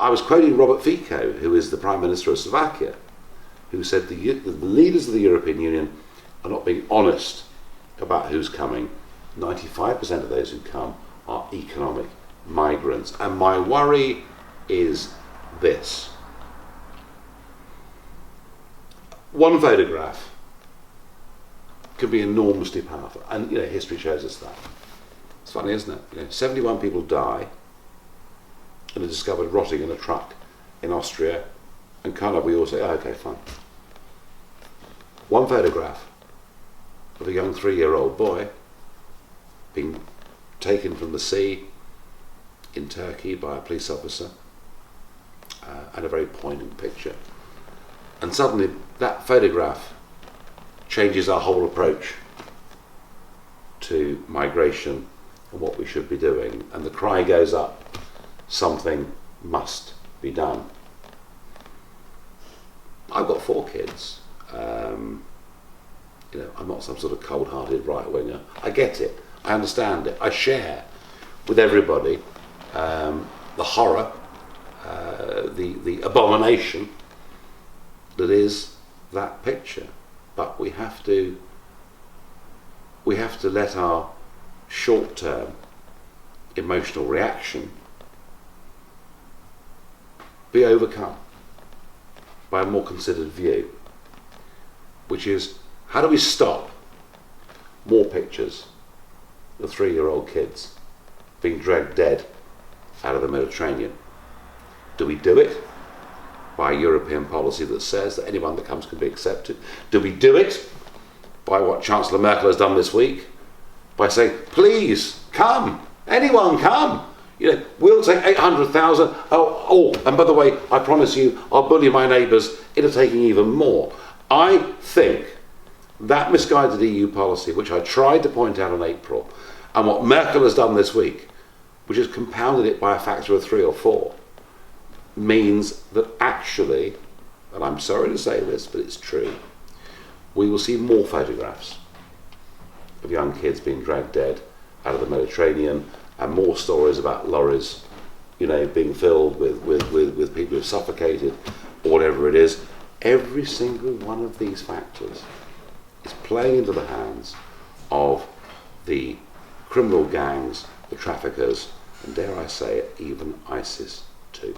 I was quoting Robert Fico, who is the Prime Minister of Slovakia, who said the leaders of the European Union are not being honest about who's coming. 95% of those who come are economic migrants. And my worry is this. One photograph can be enormously powerful, and history shows us that. It's funny, isn't it? 71 people die and are discovered rotting in a truck in Austria, and we all say, oh, okay, fine. One photograph of a young 3-year-old boy being taken from the sea in Turkey by a police officer, and a very poignant picture. And suddenly that photograph changes our whole approach to migration and what we should be doing. And the cry goes up, something must be done. I've got 4 kids. I'm not some sort of cold-hearted right-winger. I get it. I understand it. I share with everybody the horror, the abomination that is that picture. But we have to let our short-term emotional reaction be overcome by a more considered view, which is, how do we stop more pictures of 3-year-old kids being dragged dead out of the Mediterranean? Do we do it by a European policy that says that anyone that comes can be accepted? Do we do it by what Chancellor Merkel has done this week, by saying, please come, anyone come? We'll take 800,000. And by the way, I promise you, I'll bully my neighbours into taking even more. I think that misguided EU policy, which I tried to point out in April, and what Merkel has done this week, which has compounded it by a factor of 3 or 4, means that actually, and I'm sorry to say this, but it's true, we will see more photographs of young kids being dragged dead out of the Mediterranean, and more stories about lorries, being filled with people who've suffocated, or whatever it is. Every single one of these factors is playing into the hands of the criminal gangs, the traffickers, and dare I say it, even ISIS too.